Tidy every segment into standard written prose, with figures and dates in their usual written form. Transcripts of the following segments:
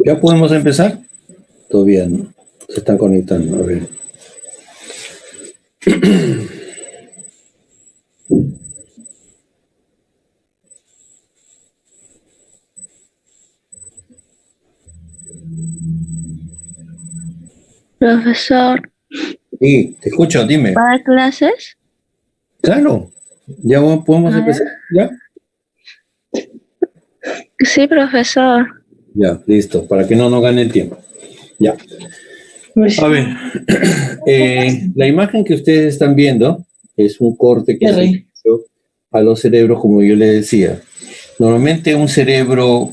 ¿Ya podemos empezar? Todavía no. Se están conectando. A ver. Profesor, Sí, te escucho, dime. ¿para clases? Claro. ¿Ya podemos empezar? ¿Ya? Sí, profesor. Ya, listo. Para que no nos gane el tiempo. Ya. A ver. La imagen que ustedes están viendo es un corte que se hizo a los cerebros, como yo les decía. Normalmente un cerebro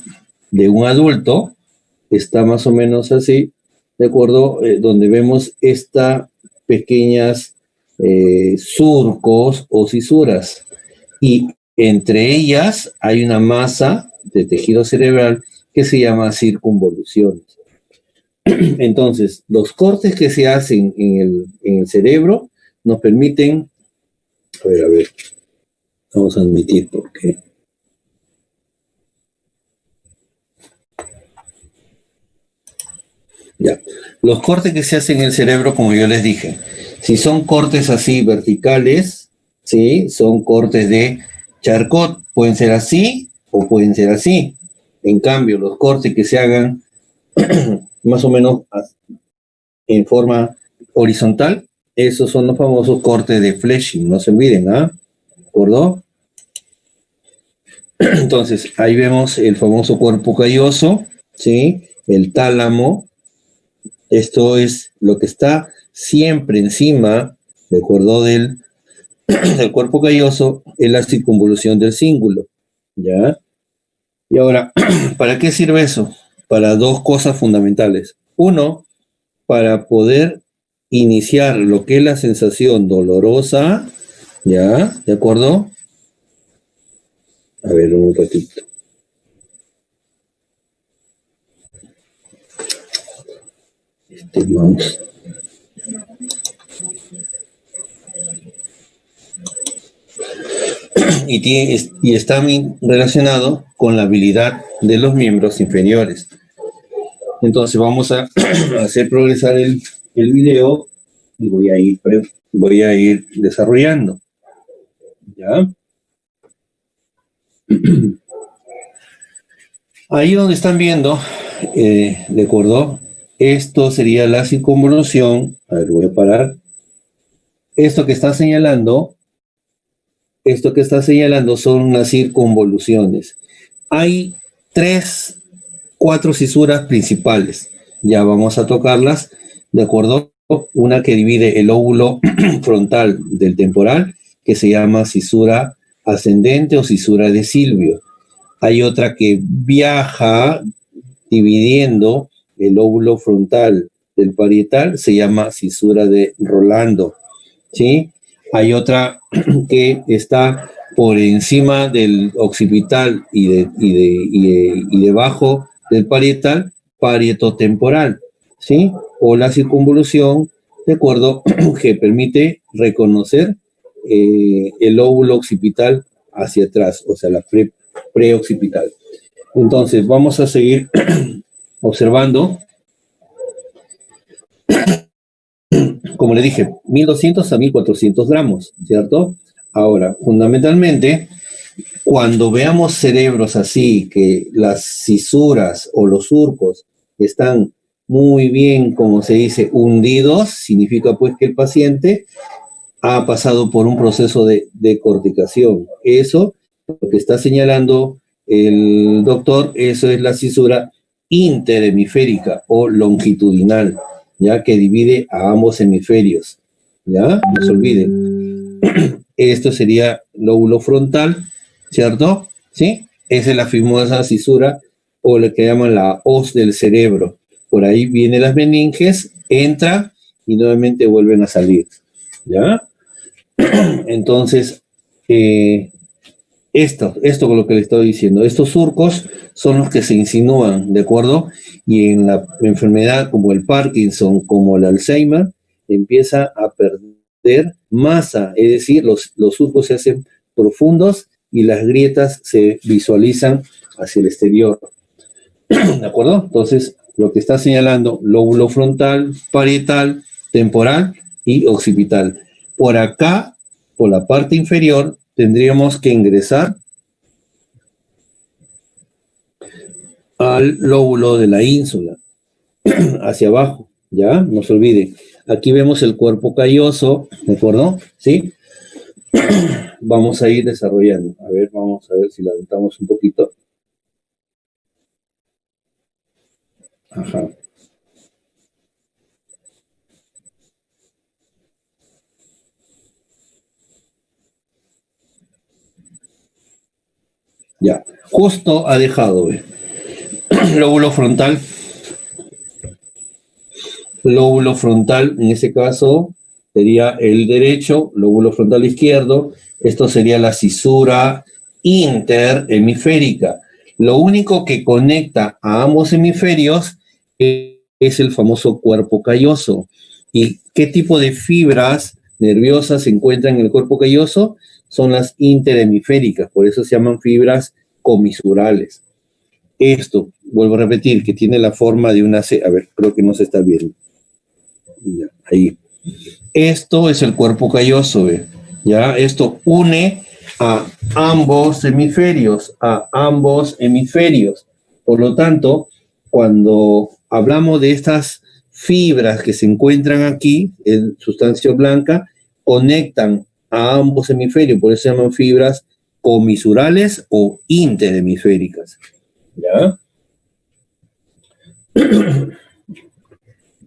de un adulto está más o menos así, ¿de acuerdo? Donde vemos estas pequeñas surcos o cisuras. Y entre ellas hay una masa de tejido cerebral que se llama circunvoluciones. Entonces, los cortes que se hacen en el cerebro nos permiten, a ver, vamos a admitir porque... Ya. Los cortes que se hacen en el cerebro, como yo les dije, si son cortes así verticales, ¿sí? Son cortes de Charcot, pueden ser así o pueden ser así. En cambio, los cortes que se hagan más o menos en forma horizontal, esos son los famosos cortes de Fleming, no se olviden, ¿ah? ¿De acuerdo? Entonces, ahí vemos el famoso cuerpo calloso, ¿sí? El tálamo. Esto es lo que está siempre encima, de acuerdo, del cuerpo calloso, es la circunvolución del cíngulo, ¿ya? Y ahora, ¿para qué sirve eso? Para dos cosas fundamentales. Uno, para poder iniciar lo que es la sensación dolorosa, ¿ya? ¿De acuerdo? A ver, un ratito. Este mouse. Y está relacionado con la habilidad de los miembros inferiores. Entonces vamos a hacer progresar el video y voy a ir desarrollando. ¿Ya? Ahí donde están viendo, ¿de acuerdo? Esto sería la circunvolución. A ver, voy a parar. Esto que está señalando esto que está señalando son las circunvoluciones. Hay 4 fisuras principales. Ya vamos a tocarlas, ¿de acuerdo? Una que divide el lóbulo frontal del temporal, que se llama cisura ascendente o cisura de Silvio. Hay otra que viaja dividiendo el lóbulo frontal del parietal, se llama cisura de Rolando, ¿sí? Hay otra que está por encima del occipital y debajo del parietal, parietotemporal, ¿sí? O la circunvolución, de acuerdo, que permite reconocer el lóbulo occipital hacia atrás, o sea, la preoccipital. Entonces, vamos a seguir observando. Como le dije, 1200 a 1400 gramos, ¿cierto? Ahora, fundamentalmente, cuando veamos cerebros así, que las cisuras o los surcos están muy bien, como se dice, hundidos, significa pues que el paciente ha pasado por un proceso de decorticación. Eso, lo que está señalando el doctor, eso es la cisura interhemisférica o longitudinal, ya que divide a ambos hemisferios. ¿Ya? No se olviden. Esto sería lóbulo frontal, ¿cierto? ¿Sí? Esa es la famosa cisura o lo que llaman la hoz del cerebro. Por ahí vienen las meninges, entra y nuevamente vuelven a salir. ¿Ya? Entonces, esto con lo que le estoy diciendo, estos surcos son los que se insinúan, ¿de acuerdo? Y en la enfermedad como el Parkinson, como el Alzheimer, empieza a perder masa, es decir, los surcos se hacen profundos y las grietas se visualizan hacia el exterior, ¿de acuerdo? Entonces, lo que está señalando, lóbulo frontal, parietal, temporal y occipital. Por acá, por la parte inferior, tendríamos que ingresar al lóbulo de la ínsula, hacia abajo, ¿ya? No se olviden. Aquí vemos el cuerpo calloso, ¿de acuerdo? ¿Sí? Vamos a ir desarrollando. A ver, vamos a ver si la aventamos un poquito. Ajá. Ya, justo ha dejado, ¿ve? Lóbulo frontal, en ese caso sería el derecho, lóbulo frontal izquierdo, esto sería la cisura interhemisférica. Lo único que conecta a ambos hemisferios es el famoso cuerpo calloso. ¿Y qué tipo de fibras nerviosas se encuentran en el cuerpo calloso? Son las interhemisféricas, por eso se llaman fibras comisurales. Esto, vuelvo a repetir, que tiene la forma de una C. A ver, creo que no se está viendo. Ya, ahí. Esto es el cuerpo calloso, ¿ve? ¿Ya? Esto une a ambos hemisferios, Por lo tanto, cuando hablamos de estas fibras que se encuentran aquí, en sustancia blanca, conectan a ambos hemisferios, por eso se llaman fibras comisurales o interhemisféricas. ¿Ya?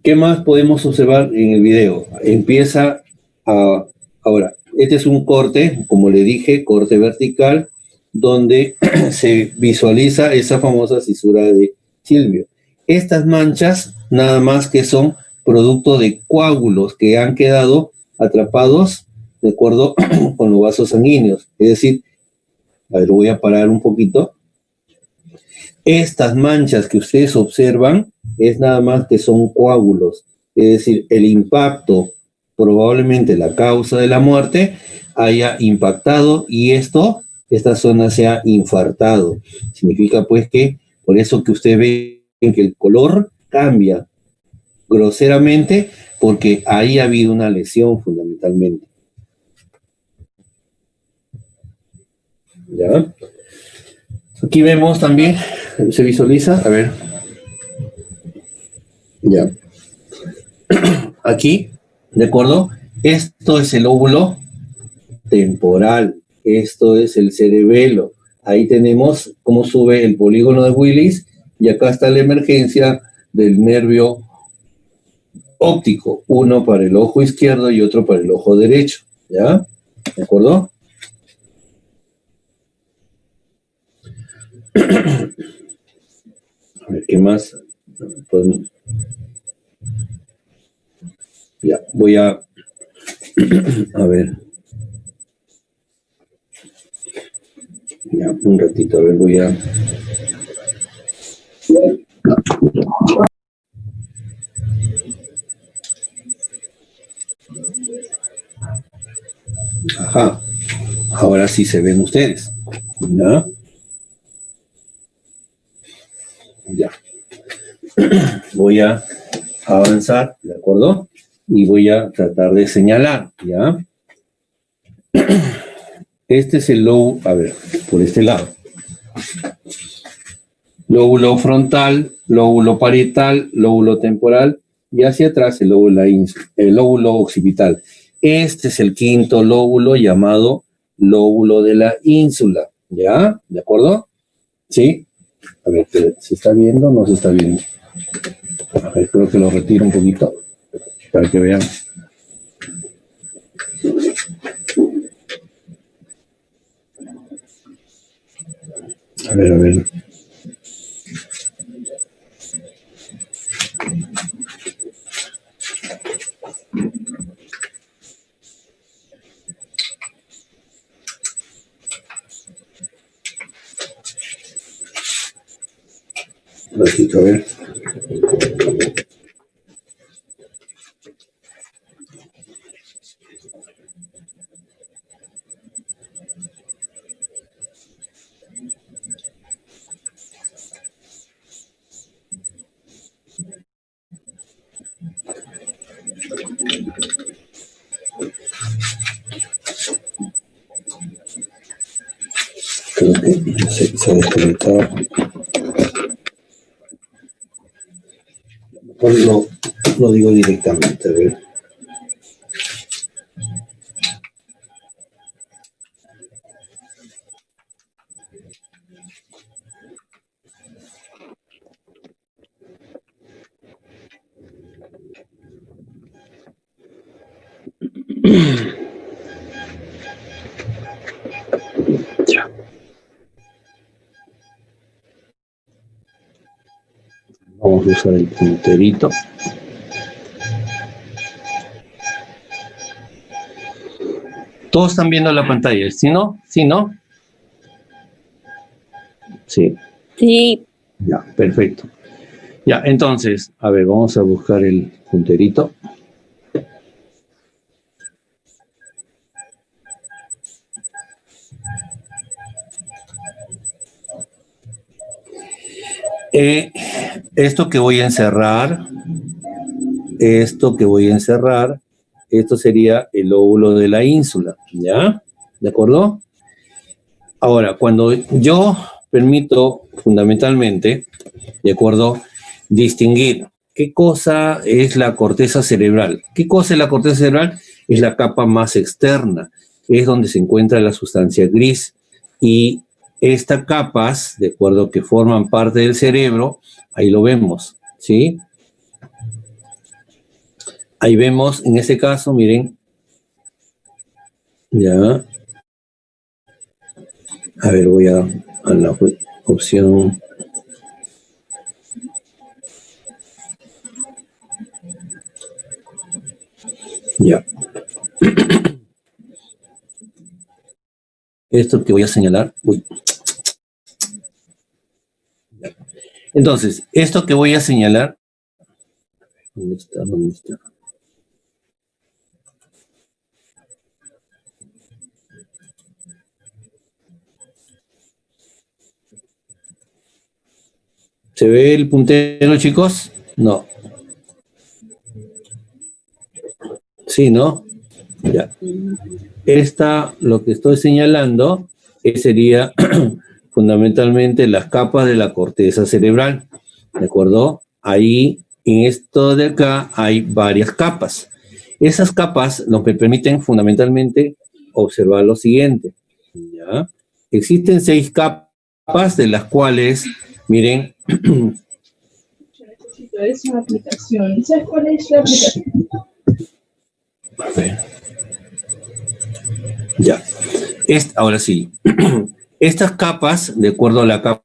¿Qué más podemos observar en el video? Empieza a... Ahora, este es un corte, como le dije, corte vertical, donde se visualiza esa famosa cisura de Silvio. Estas manchas nada más que son producto de coágulos que han quedado atrapados de acuerdo con los vasos sanguíneos. Es decir, a ver, voy a parar un poquito. Estas manchas que ustedes observan es nada más que son coágulos, es decir, el impacto, probablemente la causa de la muerte, haya impactado y esta zona se ha infartado. Significa pues que por eso que ustedes ven que el color cambia groseramente porque ahí ha habido una lesión fundamentalmente. ¿Ya? Aquí vemos también, se visualiza, a ver. Ya. Aquí, ¿de acuerdo? Esto es el lóbulo temporal. Esto es el cerebelo. Ahí tenemos cómo sube el polígono de Willis y acá está la emergencia del nervio óptico, uno para el ojo izquierdo y otro para el ojo derecho, ¿ya? ¿De acuerdo? A ver, ¿qué más? Pues, ya, voy a ver. Ya, un ratito, a ver, voy a... Ajá, ahora sí se ven ustedes, ¿ya? Ya. Voy a avanzar, ¿de acuerdo? Y voy a tratar de señalar, ¿ya? Este es el lóbulo, a ver, por este lado. Lóbulo frontal, lóbulo parietal, lóbulo temporal y hacia atrás el lóbulo occipital. Este es el quinto lóbulo llamado lóbulo de la ínsula, ¿ya? ¿De acuerdo? ¿Sí? A ver, ¿se está viendo o no se está viendo? A ver, creo que lo retiro un poquito para que vean. A ver, a ver. Un ratito, a ver. Creo que se ha desconectado. Mejor lo digo directamente, a ver. Ya. Vamos a usar el punterito. Todos están viendo la pantalla, ¿sí no? ¿Sí no? Sí. Sí. Ya, perfecto. Ya, entonces, a ver, vamos a buscar el punterito. Esto que voy a encerrar, esto sería el lóbulo de la ínsula, ¿ya? ¿De acuerdo? Ahora, cuando yo permito fundamentalmente, ¿de acuerdo?, distinguir qué cosa es la corteza cerebral. ¿Qué cosa es la corteza cerebral? Es la capa más externa, es donde se encuentra la sustancia gris. Y estas capas, de acuerdo, que forman parte del cerebro, ahí lo vemos, ¿sí? Ahí vemos, en este caso, miren, ya. A ver, voy a la opción. Ya. Esto que voy a señalar. Uy. Entonces, esto que voy a señalar. ¿Dónde está? ¿Dónde está? ¿Se ve el puntero, chicos? No. Sí, ¿no? Ya. Lo que estoy señalando, sería fundamentalmente las capas de la corteza cerebral. ¿De acuerdo? Ahí, en esto de acá, hay varias capas. Esas capas nos permiten fundamentalmente observar lo siguiente. ¿Ya? Existen 6 capas de las cuales, miren, Es una aplicación. ¿Sabes cuál es la aplicación? a ver. Ya. Ahora sí. Estas capas, de acuerdo a la capa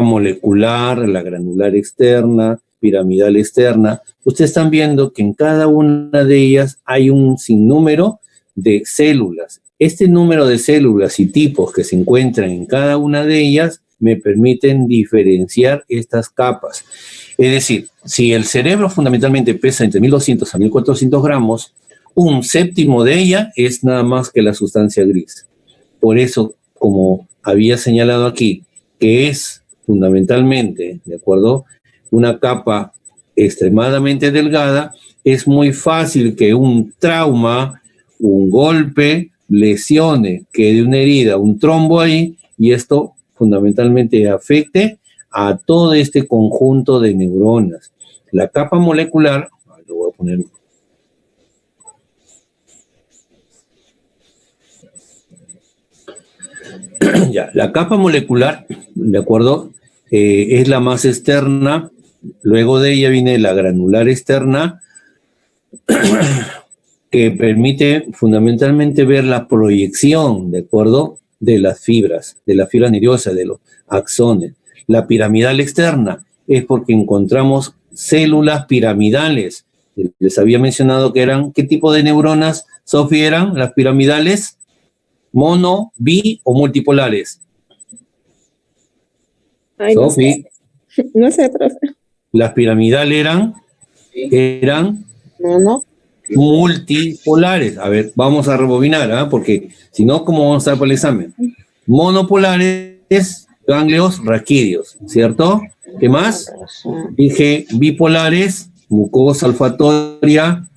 molecular, la granular externa, piramidal externa, ustedes están viendo que en cada una de ellas hay un sinnúmero de células. Este número de células y tipos que se encuentran en cada una de ellas me permiten diferenciar estas capas. Es decir, si el cerebro fundamentalmente pesa entre 1200 a 1400 gramos, un séptimo de ella es nada más que la sustancia gris. Por eso, como había señalado aquí, que es fundamentalmente, ¿de acuerdo?, una capa extremadamente delgada, es muy fácil que un trauma, un golpe, lesione, quede una herida, un trombo ahí, y esto fundamentalmente afecte a todo este conjunto de neuronas. La capa molecular, lo voy a poner. Ya, la capa molecular, ¿de acuerdo? Es la más externa, luego de ella viene la granular externa, que permite fundamentalmente ver la proyección, ¿de acuerdo?, de las fibras nerviosas, de los axones. La piramidal externa es porque encontramos células piramidales. Les había mencionado que eran, ¿qué tipo de neuronas, Sofía, eran las piramidales? ¿Mono, bi o multipolares? Ay, Sofía. No sé, profe. Las piramidales eran No. multipolares. A ver, vamos a rebobinar, ¿eh? Porque si no, ¿cómo vamos a estar para el examen? Monopolares, ganglios raquídeos, ¿cierto? ¿Qué más? Dije bipolares, mucosa olfatoria,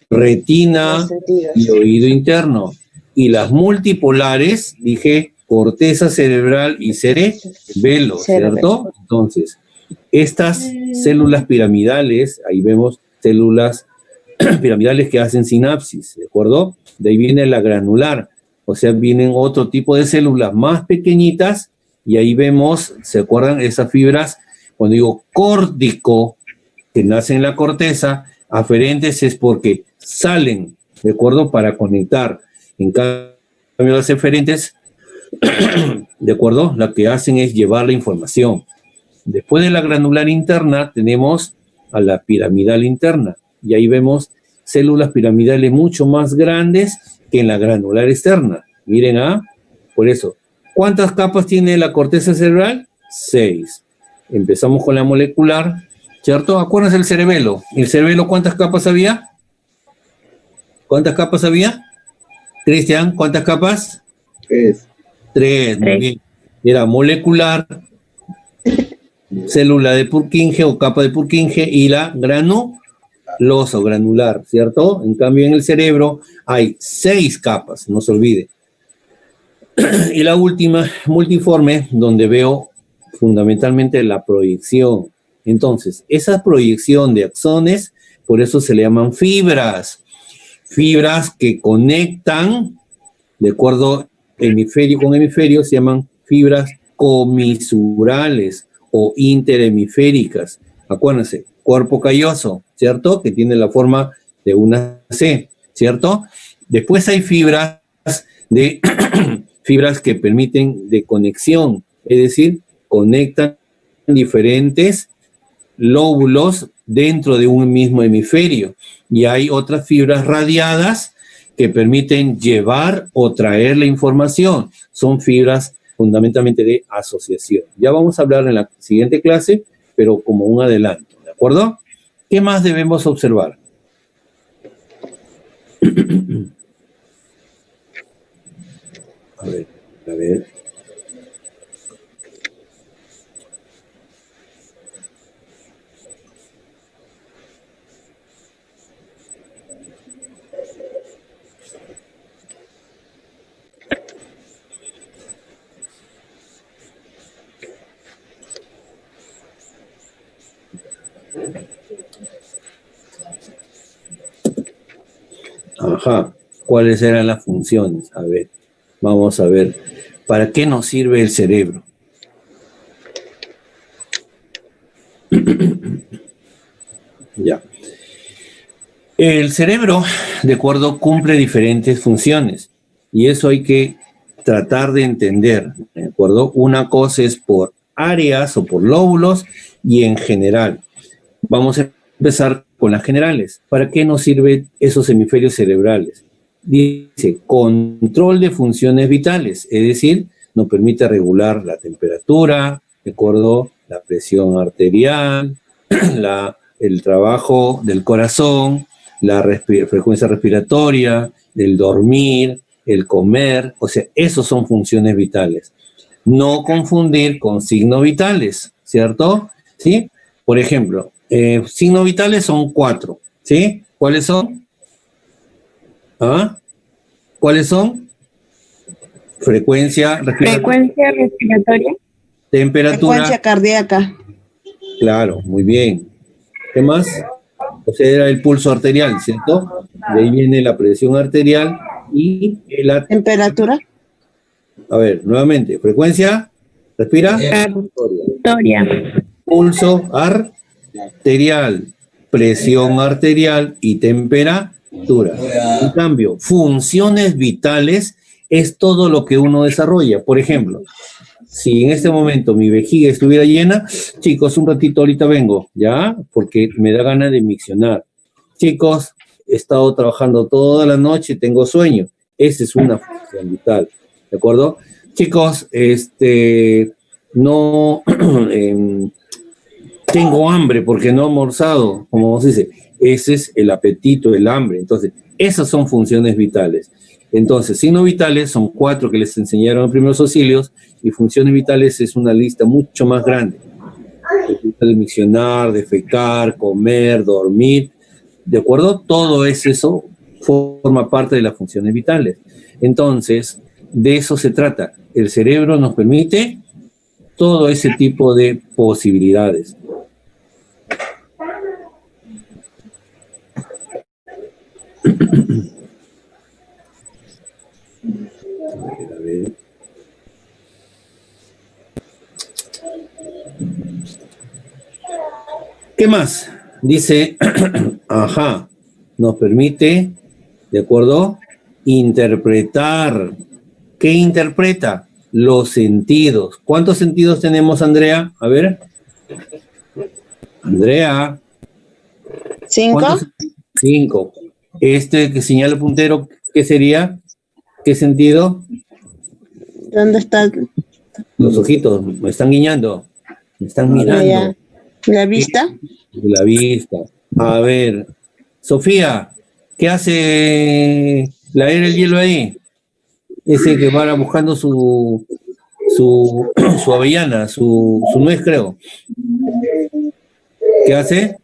retina y oído interno. Y las multipolares, dije corteza cerebral y cerebelo, ¿cierto? Entonces, estas células piramidales, ahí vemos células piramidales que hacen sinapsis, ¿de acuerdo? De ahí viene la granular, o sea, vienen otro tipo de células más pequeñitas y ahí vemos, ¿se acuerdan? Esas fibras, cuando digo córtico, que nacen en la corteza, aferentes es porque salen, ¿de acuerdo? Para conectar. En cambio, las eferentes, ¿de acuerdo? Lo que hacen es llevar la información. Después de la granular interna tenemos a la piramidal interna y ahí vemos células piramidales mucho más grandes que en la granular externa. Miren, por eso, ¿cuántas capas tiene la corteza cerebral? 6. Empezamos con la molecular, ¿cierto? Acuérdense del cerebelo. ¿El cerebelo cuántas capas había? ¿Cuántas capas había? Cristian, ¿cuántas capas? 3. 3, muy bien. Era molecular, célula de Purkinje o capa de Purkinje y la granulosa o granular, ¿cierto? En cambio, en el cerebro hay 6 capas, no se olvide. Y la última, multiforme, donde veo fundamentalmente la proyección. Entonces, esa proyección de axones, por eso se le llaman fibras. Fibras que conectan, de acuerdo hemisferio con hemisferio, se llaman fibras comisurales o interhemisféricas. Acuérdense, cuerpo calloso, ¿cierto? Que tiene la forma de una C, ¿cierto? Después hay fibras fibras que permiten de conexión, es decir, conectan diferentes lóbulos dentro de un mismo hemisferio. Y hay otras fibras radiadas que permiten llevar o traer la información. Son fibras fundamentalmente de asociación. Ya vamos a hablar en la siguiente clase, pero como un adelanto, ¿de acuerdo? ¿Qué más debemos observar? A ver. Ajá. ¿Cuáles eran las funciones? A ver. Vamos a ver, ¿para qué nos sirve el cerebro? Ya. El cerebro, de acuerdo, cumple diferentes funciones y eso hay que tratar de entender, ¿de acuerdo? Una cosa es por áreas o por lóbulos y en general. Vamos a empezar con las generales. ¿Para qué nos sirven esos hemisferios cerebrales? Dice, control de funciones vitales, es decir, nos permite regular la temperatura, ¿de acuerdo? La presión arterial, el trabajo del corazón, la frecuencia respiratoria, el dormir, el comer, o sea, esos son funciones vitales. No confundir con signos vitales, ¿cierto? ¿Sí? Por ejemplo, signos vitales son 4, ¿sí? ¿Cuáles son? ¿Ah? ¿Cuáles son? Frecuencia respiratoria. Temperatura. Frecuencia cardíaca. Claro, muy bien. ¿Qué más? O sea, era el pulso arterial, ¿cierto? De ahí viene la presión arterial y la Temperatura. A ver, nuevamente, frecuencia, respira. Respiratoria. Pulso arterial, presión arterial y temperatura. En cambio, funciones vitales es todo lo que uno desarrolla. Por ejemplo, si en este momento mi vejiga estuviera llena, chicos, un ratito ahorita vengo, ¿ya? Porque me da ganas de miccionar. Chicos, he estado trabajando toda la noche, tengo sueño. Esa es una función vital, ¿de acuerdo? Chicos, no tengo hambre porque no he almorzado, como se dice. Ese es el apetito, el hambre. Entonces, esas son funciones vitales. Entonces, signos vitales son 4 que les enseñaron en primeros auxilios y funciones vitales es una lista mucho más grande. De miccionar, defecar, comer, dormir, ¿de acuerdo? Todo eso forma parte de las funciones vitales. Entonces, de eso se trata. El cerebro nos permite todo ese tipo de posibilidades. A ver. ¿Qué más? Dice, ajá, nos permite, ¿de acuerdo? Interpretar. ¿Qué interpreta? Los sentidos. ¿Cuántos sentidos tenemos, Andrea? A ver. Andrea. 5. 5. Este que señala el puntero, ¿qué sería? ¿Qué sentido? ¿Dónde está? Los ojitos, me están guiñando. Me están mirando. ¿La vista? La vista. A ver, Sofía, ¿qué hace la era el hielo ahí? Ese que va buscando su avellana, su nuez, creo. ¿Qué hace?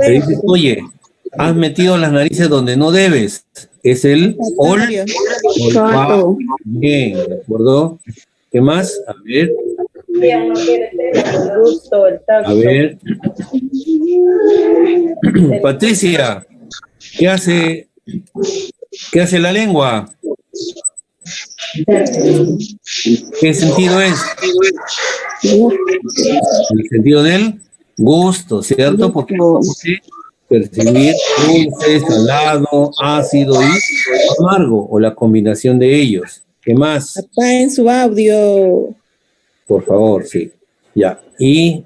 Le dice, oye, has metido las narices donde no debes. Es el olfato. Bien, ¿de acuerdo? ¿Qué más? A ver. A ver. Patricia, ¿qué hace la lengua? ¿Qué sentido es? El sentido del gusto, ¿cierto? Porque percibir dulce, salado, ácido y amargo, o la combinación de ellos. ¿Qué más? Apaguen su audio. Por favor, sí. Ya. Y,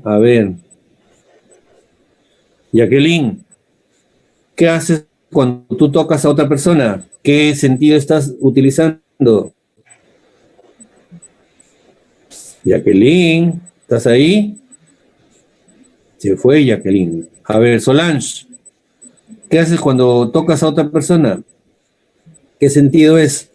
a ver. Jacqueline, ¿qué haces cuando tú tocas a otra persona? ¿Qué sentido estás utilizando? Jacqueline, ¿estás ahí? Se fue Jacqueline. A ver, Solange, ¿qué haces cuando tocas a otra persona? ¿Qué sentido es?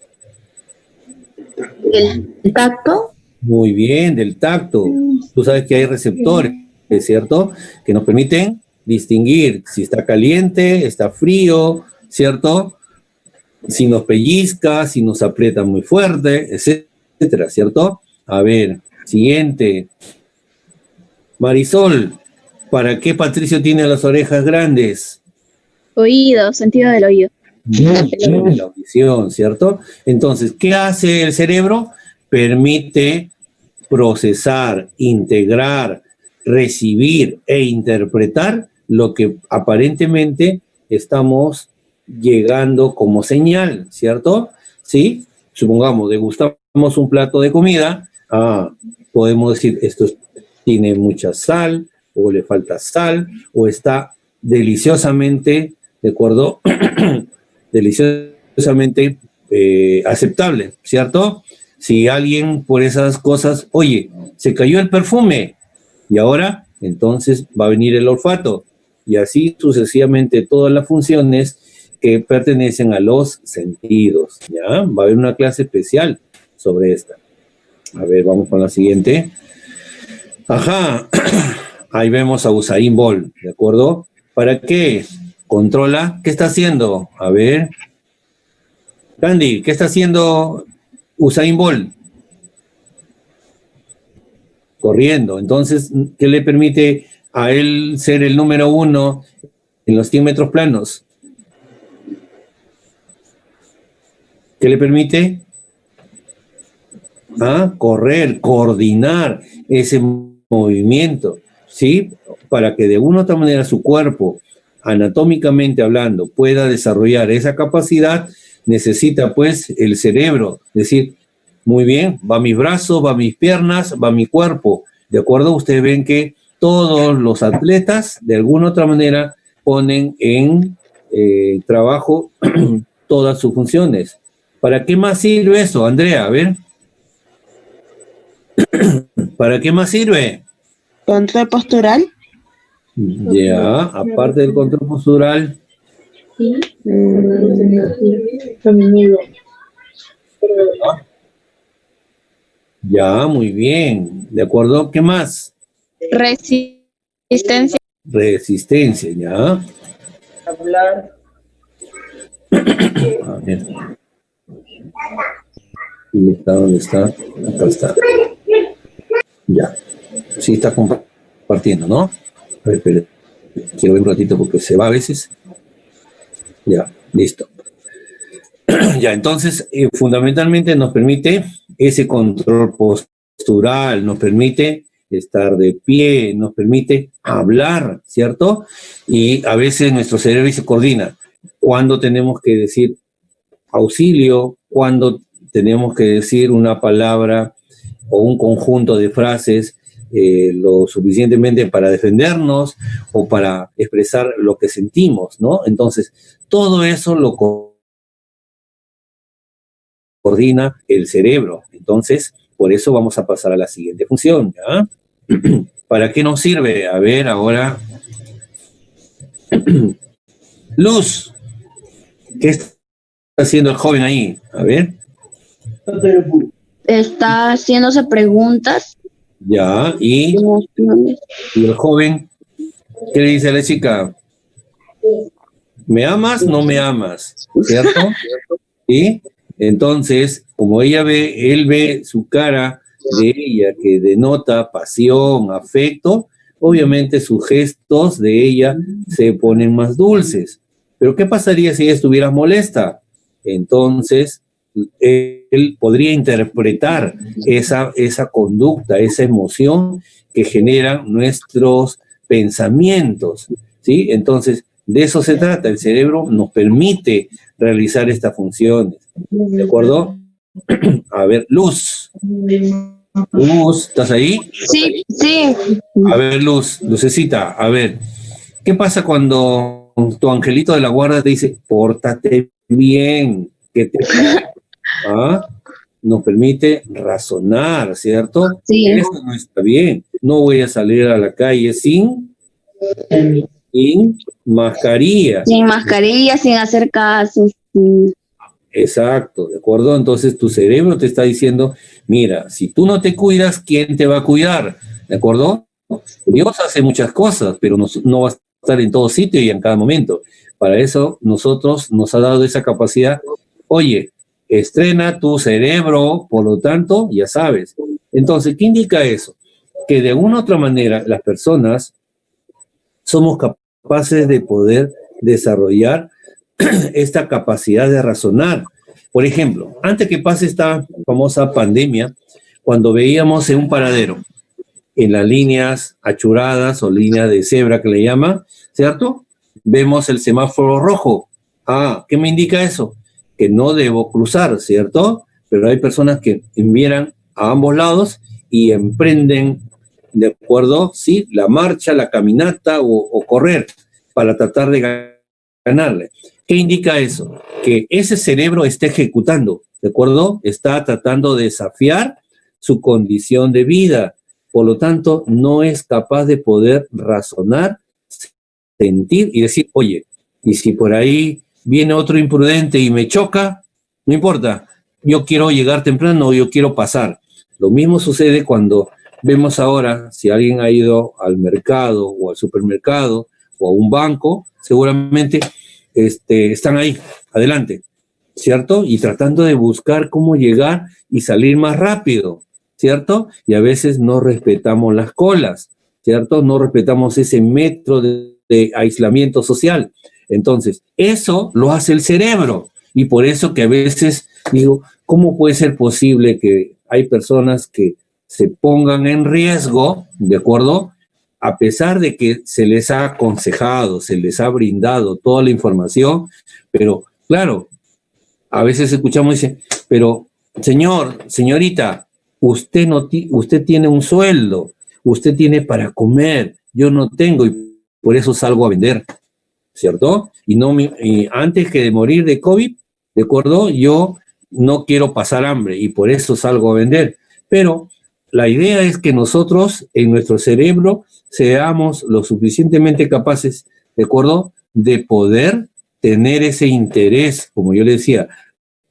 El tacto. Muy bien, del tacto. Tú sabes que hay receptores, ¿es cierto? Que nos permiten distinguir si está caliente, está frío, ¿cierto? Si nos pellizca, si nos aprieta muy fuerte, etcétera, ¿cierto? A ver, siguiente. Marisol, ¿para qué Patricio tiene las orejas grandes? Oído, sentido del oído. de la audición, ¿cierto? Entonces, ¿qué hace el cerebro? Permite procesar, integrar, recibir e interpretar lo que aparentemente estamos llegando como señal, ¿cierto? ¿Sí? Supongamos, degustamos un plato de comida, podemos decir, esto tiene mucha sal, o le falta sal, o está deliciosamente, ¿de acuerdo? Deliciosamente aceptable, ¿cierto? Si alguien por esas cosas, oye, se cayó el perfume, y ahora, entonces va a venir el olfato, y así sucesivamente todas las funciones que pertenecen a los sentidos, ¿ya? Va a haber una clase especial sobre esta. A ver, vamos con la siguiente. Ajá, ahí vemos a Usain Bolt, ¿de acuerdo? ¿Para qué? Controla, ¿qué está haciendo? A ver. Candy, ¿qué está haciendo Usain Bolt? Corriendo. Entonces, ¿qué le permite a él ser el número 1 en los 100 metros planos? ¿Qué le permite? Correr, coordinar ese movimiento, ¿sí? Para que de una u otra manera su cuerpo, anatómicamente hablando, pueda desarrollar esa capacidad, necesita pues el cerebro, decir, muy bien, va mis brazos, va mis piernas, va mi cuerpo, ¿de acuerdo? Ustedes ven que todos los atletas, de alguna u otra manera, ponen en trabajo todas sus funciones. ¿Para qué más sirve eso, Andrea? A ver. ¿Para qué más sirve? Control postural. Ya, aparte del control postural. Ya, muy bien. ¿De acuerdo? ¿Qué más? Resistencia. Resistencia, ya. A ver. ¿Dónde está? Acá está. Ya. Sí está compartiendo, ¿no? A ver, espera. Quiero ver un ratito porque se va a veces. Ya, listo. Ya, entonces, fundamentalmente nos permite ese control postural, nos permite estar de pie, nos permite hablar, ¿cierto? Y a veces nuestro cerebro se coordina. Cuando tenemos que decir auxilio, cuando tenemos que decir una palabra o un conjunto de frases lo suficientemente para defendernos o para expresar lo que sentimos, ¿no? Entonces, todo eso lo coordina el cerebro. Entonces, por eso vamos a pasar a la siguiente función, ¿ya? ¿Para qué nos sirve? A ver, ahora. Luz. ¿Qué está haciendo el joven ahí? A ver. Está haciéndose preguntas. Ya, y el joven, ¿qué le dice a la chica? ¿Me amas? No me amas, ¿cierto? ¿Sí? Entonces, como él ve su cara de ella que denota pasión, afecto, obviamente sus gestos de ella se ponen más dulces. Pero ¿qué pasaría si ella estuviera molesta? Entonces, él podría interpretar esa conducta, esa emoción que generan nuestros pensamientos, ¿sí? Entonces, de eso se trata. El cerebro nos permite realizar estas funciones, ¿de acuerdo? A ver, Luz. Luz, ¿estás ahí? Sí, sí. A ver, Lucecita, a ver, ¿qué pasa cuando tu angelito de la guarda te dice, pórtate bien, que te... Nos permite razonar, ¿cierto? Sí. Eso no está bien. No voy a salir a la calle sin mascarilla. Sin mascarilla, sin hacer caso. Exacto, ¿de acuerdo? Entonces tu cerebro te está diciendo, mira, si tú no te cuidas, ¿quién te va a cuidar? ¿De acuerdo? Dios hace muchas cosas, pero no va a estar en todo sitio y en cada momento. Para eso nos ha dado esa capacidad. Oye, estrena tu cerebro, por lo tanto, ya sabes. Entonces, ¿qué indica eso? Que de una u otra manera las personas somos capaces de poder desarrollar esta capacidad de razonar. Por ejemplo, antes que pase esta famosa pandemia, cuando veíamos en un paradero, en las líneas achuradas o líneas de cebra que le llama, ¿cierto? Vemos el semáforo rojo. Ah, ¿qué me indica eso? Que no debo cruzar, ¿cierto? Pero hay personas que miran a ambos lados y emprenden, ¿de acuerdo? Sí, la marcha, la caminata o correr para tratar de ganarle. ¿Qué indica eso? Que ese cerebro está ejecutando, ¿de acuerdo? Está tratando de desafiar su condición de vida. Por lo tanto, no es capaz de poder razonar, sentir y decir, oye, y si por ahí viene otro imprudente y me choca, no importa, yo quiero llegar temprano, yo quiero pasar. Lo mismo sucede cuando vemos ahora, si alguien ha ido al mercado o al supermercado o a un banco, seguramente están ahí, adelante, ¿cierto? Y tratando de buscar cómo llegar y salir más rápido, ¿cierto? Y a veces no respetamos las colas, ¿cierto? No respetamos ese metro de aislamiento social. Entonces, eso lo hace el cerebro. Y por eso que a veces digo, ¿cómo puede ser posible que hay personas que se pongan en riesgo, ¿de acuerdo? A pesar de que se les ha aconsejado, se les ha brindado toda la información, pero claro, a veces escuchamos y dicen, pero señor, señorita, usted tiene un sueldo, usted tiene para comer, yo no tengo y por eso salgo a vender, ¿cierto? Y antes que de morir de COVID, ¿de acuerdo? Yo no quiero pasar hambre y por eso salgo a vender. Pero la idea es que nosotros en nuestro cerebro seamos lo suficientemente capaces, ¿de acuerdo?, de poder tener ese interés, como yo le decía,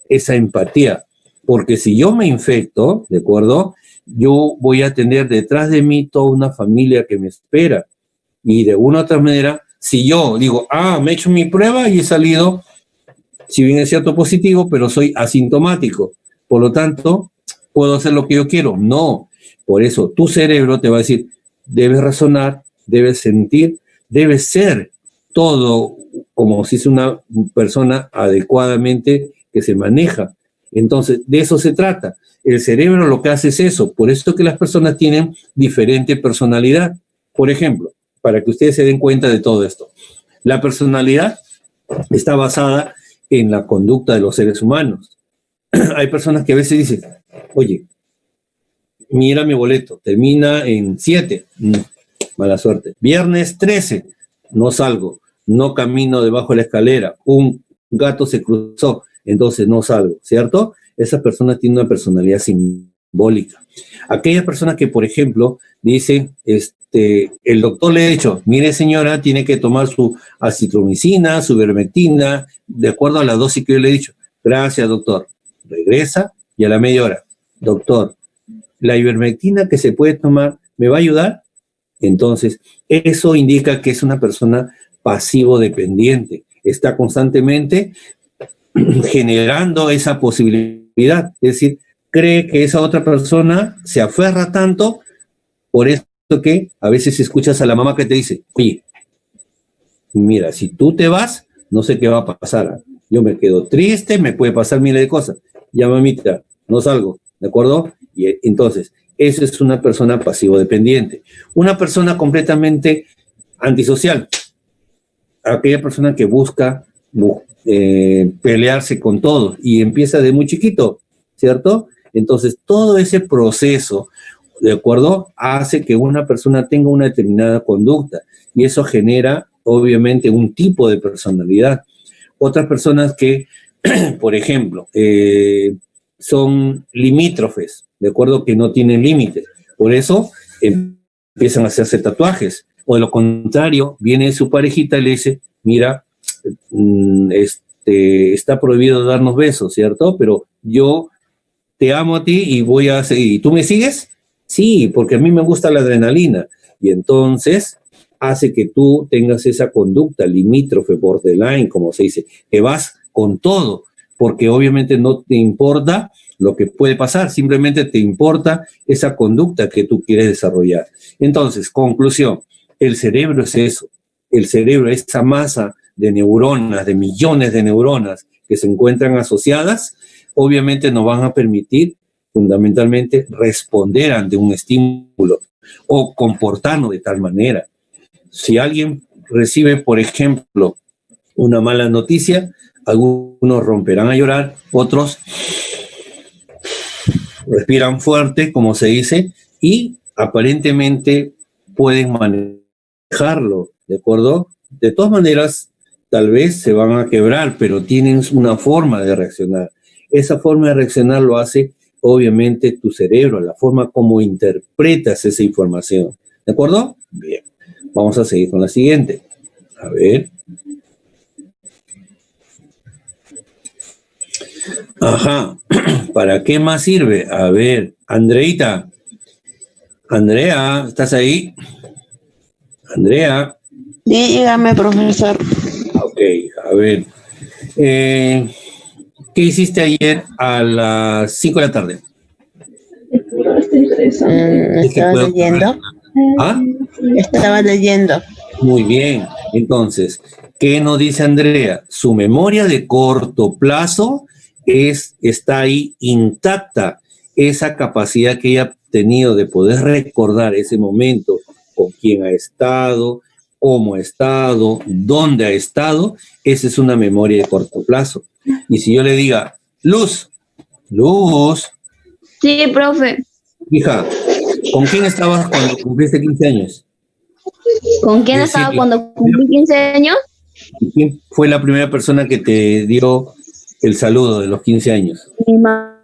esa empatía. Porque si yo me infecto, ¿de acuerdo?, yo voy a tener detrás de mí toda una familia que me espera. Y de una u otra manera, si yo digo, me he hecho mi prueba y he salido, si bien es cierto, positivo, pero soy asintomático. Por lo tanto, ¿puedo hacer lo que yo quiero? No. Por eso tu cerebro te va a decir, debes razonar, debes sentir, debes ser todo como si es una persona adecuadamente que se maneja. Entonces, de eso se trata. El cerebro lo que hace es eso. Por eso que las personas tienen diferente personalidad. Por ejemplo, para que ustedes se den cuenta de todo esto. La personalidad está basada en la conducta de los seres humanos. Hay personas que a veces dicen, oye, mira mi boleto, termina en 7, mala suerte. Viernes 13, no salgo, no camino debajo de la escalera, un gato se cruzó, entonces no salgo, ¿cierto? Esa persona tiene una personalidad simbólica. Aquellas personas que, por ejemplo, dicen, el doctor le ha dicho, mire señora, tiene que tomar su acitromicina, su ivermectina, de acuerdo a la dosis que yo le he dicho. Gracias, doctor. Regresa y a la media hora, doctor, ¿la ivermectina que se puede tomar me va a ayudar? Entonces, eso indica que es una persona pasivo-dependiente. Está constantemente generando esa posibilidad. Es decir, cree que esa otra persona se aferra tanto, por eso que a veces escuchas a la mamá que te dice, oye, mira, si tú te vas, no sé qué va a pasar. Yo me quedo triste, me puede pasar miles de cosas. Ya, mamita, no salgo, ¿de acuerdo? Y entonces, eso es una persona pasivo-dependiente. Una persona completamente antisocial. Aquella persona que busca pelearse con todos y empieza de muy chiquito, ¿cierto? Entonces, todo ese proceso, ¿de acuerdo?, hace que una persona tenga una determinada conducta y eso genera, obviamente, un tipo de personalidad. Otras personas que, por ejemplo, son limítrofes, ¿de acuerdo?, que no tienen límites. Por eso empiezan a hacerse tatuajes. O de lo contrario, viene su parejita y le dice, mira, está prohibido darnos besos, ¿cierto? Pero yo te amo a ti y voy a seguir. ¿Y tú me sigues? Sí, porque a mí me gusta la adrenalina. Y entonces hace que tú tengas esa conducta limítrofe, borderline, como se dice, que vas con todo, porque obviamente no te importa lo que puede pasar, simplemente te importa esa conducta que tú quieres desarrollar. Entonces, conclusión, el cerebro es eso, el cerebro es esa masa de neuronas, de millones de neuronas que se encuentran asociadas, obviamente nos van a permitir fundamentalmente responder ante un estímulo o comportarnos de tal manera. Si alguien recibe, por ejemplo, una mala noticia, algunos romperán a llorar, otros respiran fuerte, como se dice, y aparentemente pueden manejarlo, ¿de acuerdo? De todas maneras, tal vez se van a quebrar, pero tienen una forma de reaccionar. Esa forma de reaccionar lo hace, obviamente, tu cerebro, la forma como interpretas esa información. ¿De acuerdo? Bien. Vamos a seguir con la siguiente. A ver. Ajá. ¿Para qué más sirve? A ver, Andreita. Andrea, ¿estás ahí? Andrea. Dígame, profesor. Ok, a ver. ¿Qué hiciste ayer a las 5 de la tarde? Está interesante. Estaba leyendo. ¿Ah? Estaba leyendo. Muy bien. Entonces, ¿qué nos dice Andrea? Su memoria de corto plazo está ahí intacta. Esa capacidad que ella ha tenido de poder recordar ese momento, con quién ha estado, cómo ha estado, dónde ha estado, esa es una memoria de corto plazo. Y si yo le diga, Luz, Sí, profe. hija, ¿con quién estabas cuando cumpliste 15 años? ¿Con quién estaba cuando cumplí 15 años? ¿Y quién fue la primera persona que te dio el saludo de los 15 años? Mi mamá.